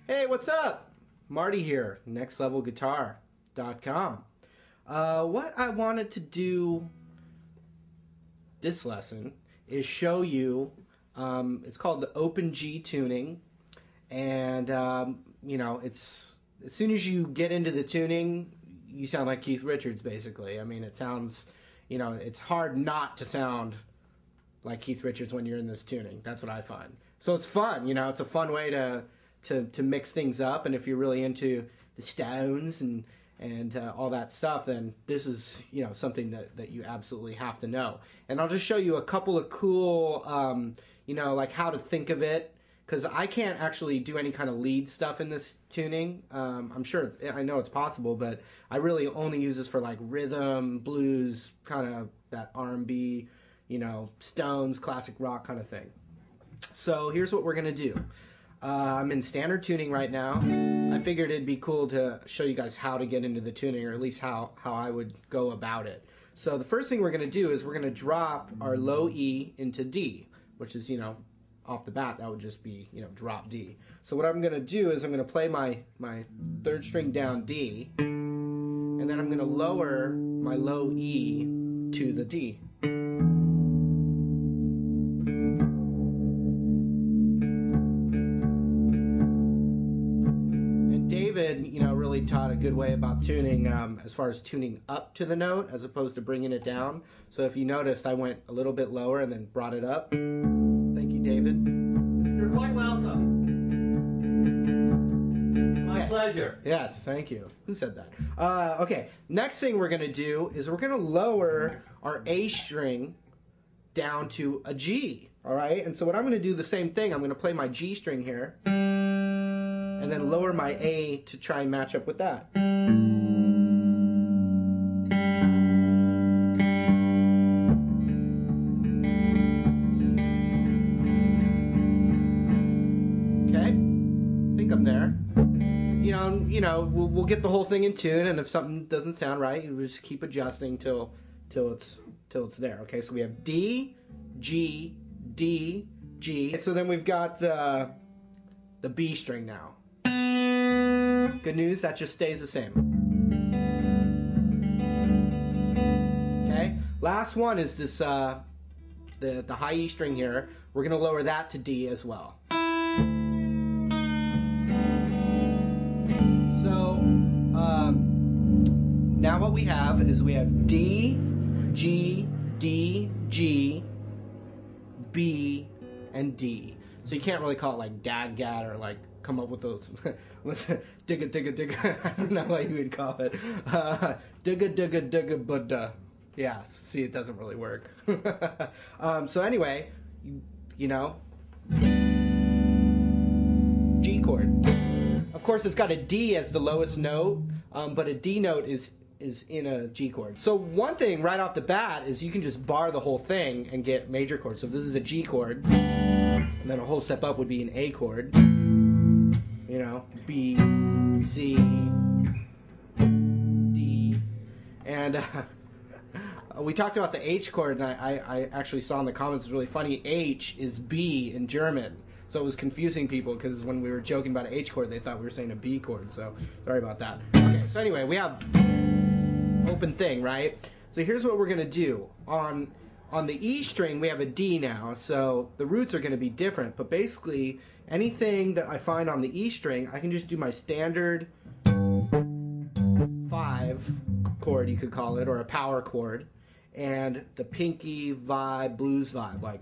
Hey, what's up? Marty here, nextlevelguitar.com. What I wanted to do this lesson is show you, it's called the Open G tuning, and it's as soon as you get into the tuning, you sound like Keith Richards, basically. I mean, it sounds, it's hard not to sound like Keith Richards when you're in this tuning. That's what I find. So it's fun, it's a fun way to mix things up, and if you're really into the Stones and all that stuff, then this is something that you absolutely have to know. And I'll just show you a couple of cool like how to think of it, because I can't actually do any kind of lead stuff in this tuning. I'm sure, I know it's possible, but I really only use this for like rhythm, blues, kind of that R&B, Stones, classic rock kind of thing. So here's what we're gonna do. I'm in standard tuning right now. I figured it'd be cool to show you guys how to get into the tuning, or at least how I would go about it. So the first thing we're going to do is we're going to drop our low E into D, which is, off the bat, that would just be, drop D. So what I'm going to do is I'm going to play my third string down D, and then I'm going to lower my low E to the D. David, really taught a good way about tuning as far as tuning up to the note as opposed to bringing it down. So if you noticed, I went a little bit lower and then brought it up. Thank you, David. You're quite welcome. My pleasure. Yes, thank you. Who said that? Okay, next thing we're going to do is we're going to lower our A string down to a G, all right? And so what I'm going to do the same thing. I'm going to play my G string here, and then lower my A to try and match up with that. Okay, I think I'm there. We'll get the whole thing in tune, and if something doesn't sound right, we'll just keep adjusting till it's there. Okay, so we have D, G, D, G. So then we've got the B string now. Good news, that just stays the same. Okay, last one is this the high E string here. We're gonna lower that to D as well. So now what we have is we have D, G, D, G, B, and D. So you can't really call it like dad-gad or like come up with those digga digga digga. I don't know what you would call it. Digga digga digga Buddha. Yeah, see, it doesn't really work. So anyway, G chord. Of course, it's got a D as the lowest note, but a D note is in a G chord. So one thing right off the bat is you can just bar the whole thing and get major chords. So if this is a G chord, and then a whole step up would be an A chord. B, C, D, and we talked about the H chord, and I actually saw in the comments, it's really funny, H is B in German, so it was confusing people, because when we were joking about an H chord, they thought we were saying a B chord, so sorry about that. Okay, so anyway, we have open thing, right? So here's what we're going to do. On the E string, we have a D now, so the roots are going to be different, but basically, anything that I find on the E string, I can just do my standard 5 chord, you could call it, or a power chord, and the pinky vibe, blues vibe, like.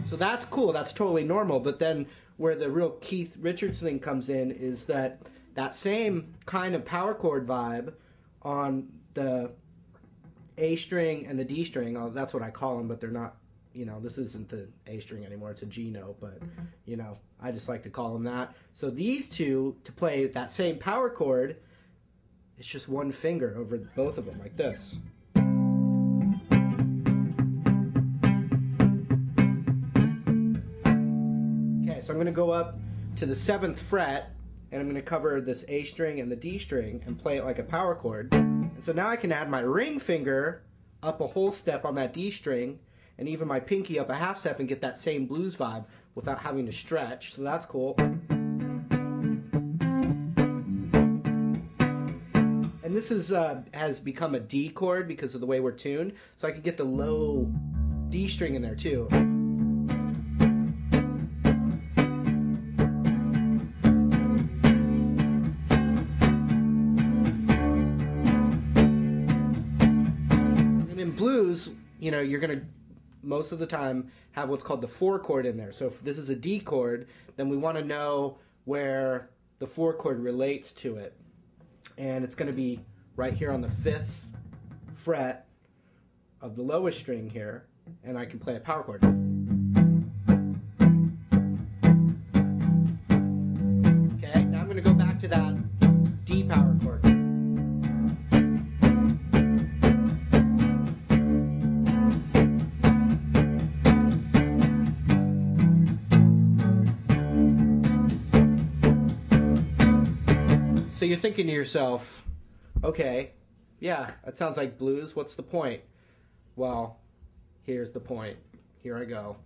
So that's cool, that's totally normal, but then where the real Keith Richards thing comes in is that same kind of power chord vibe on the A string and the D string, that's what I call them, but they're not, this isn't the A string anymore, it's a G note, but, I just like to call them that. So these two, to play that same power chord, it's just one finger over both of them, like this. Okay, so I'm going to go up to the 7th fret, and I'm going to cover this A string and the D string and play it like a power chord. And so now I can add my ring finger up a whole step on that D string, and even my pinky up a half step and get that same blues vibe without having to stretch. So that's cool. And this is has become a D chord because of the way we're tuned, so I can get the low D string in there too. Blues, you know, you're going to most of the time have what's called the 4 chord in there. So if this is a D chord, then we want to know where the 4 chord relates to it. And it's going to be right here on the 5th fret of the lowest string here, and I can play a power chord. Okay, now I'm going to go back to that D power chord. So you're thinking to yourself, okay, yeah, that sounds like blues. What's the point? Well, here's the point. Here I go.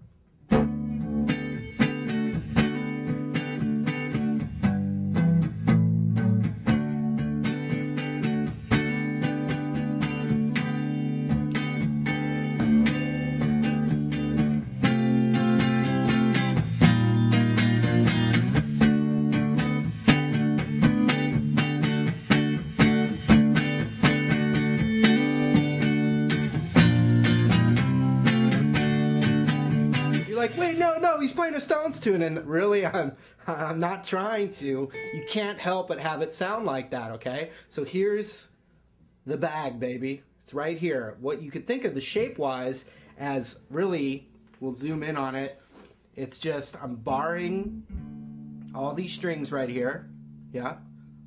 Like, wait, no, he's playing a Stones tune, and really, I'm not trying to. You can't help but have it sound like that, okay? So here's the bag, baby. It's right here. What you could think of the shape-wise as really, we'll zoom in on it, it's just, I'm barring all these strings right here, yeah?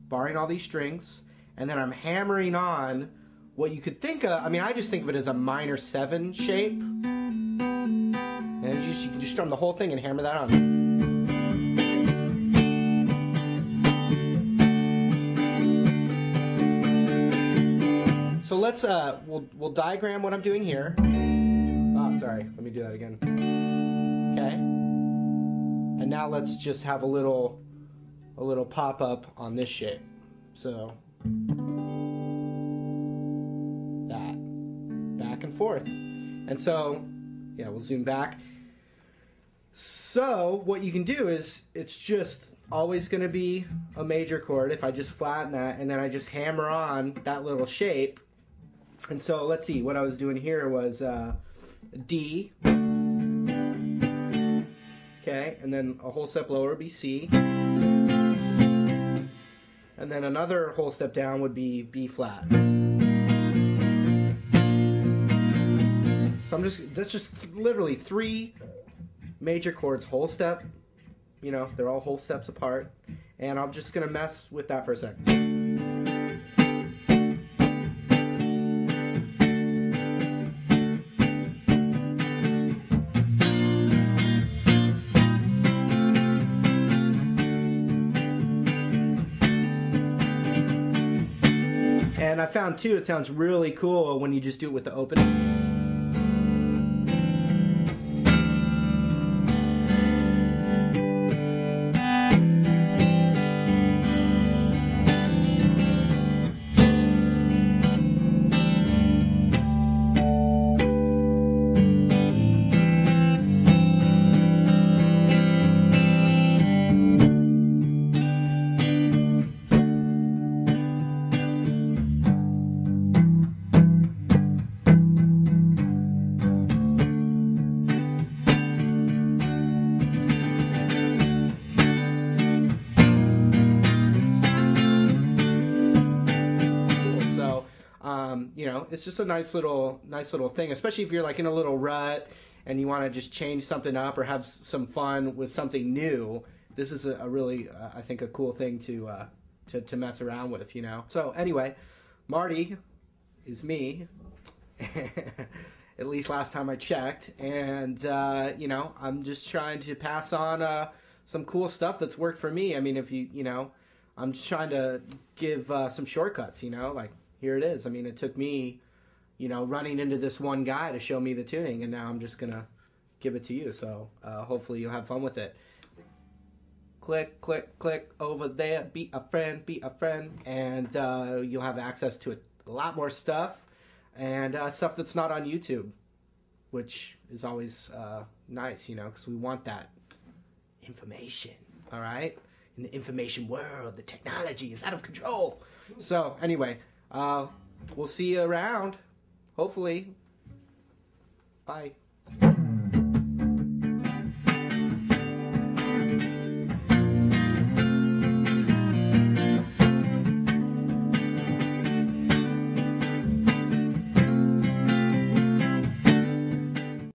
Barring all these strings, and then I'm hammering on what you could think of, I mean, I just think of it as a minor 7 shape. And you can just strum the whole thing and hammer that on. So let's we'll diagram what I'm doing here. Oh, sorry. Let me do that again. Okay. And now let's just have a little pop up on this shape. So that back and forth. And so yeah, we'll zoom back. So what you can do is, it's just always going to be a major chord if I just flatten that, and then I just hammer on that little shape. And so let's see, what I was doing here was D, okay, and then a whole step lower would be C, and then another whole step down would be B flat. So that's just literally 3 major chords, whole step, you know, they're all whole steps apart, and I'm just going to mess with that for a second. And I found too, it sounds really cool when you just do it with the open. You know, it's just a nice little thing, especially if you're like in a little rut and you want to just change something up or have some fun with something new. This is a really, I think, a cool thing to mess around with, you know. So anyway, Marty is me, at least last time I checked, and you know, I'm just trying to pass on some cool stuff that's worked for me. I mean, if you know, I'm just trying to give some shortcuts, you know, like here it is. I mean, it took me, you know, running into this one guy to show me the tuning, and now I'm just going to give it to you. So hopefully you'll have fun with it. Click, click, click over there, be a friend, and you'll have access to a lot more stuff, and stuff that's not on YouTube, which is always nice, you know, because we want that information, all right? In the information world, the technology is out of control. So anyway, we'll see you around, hopefully. Bye.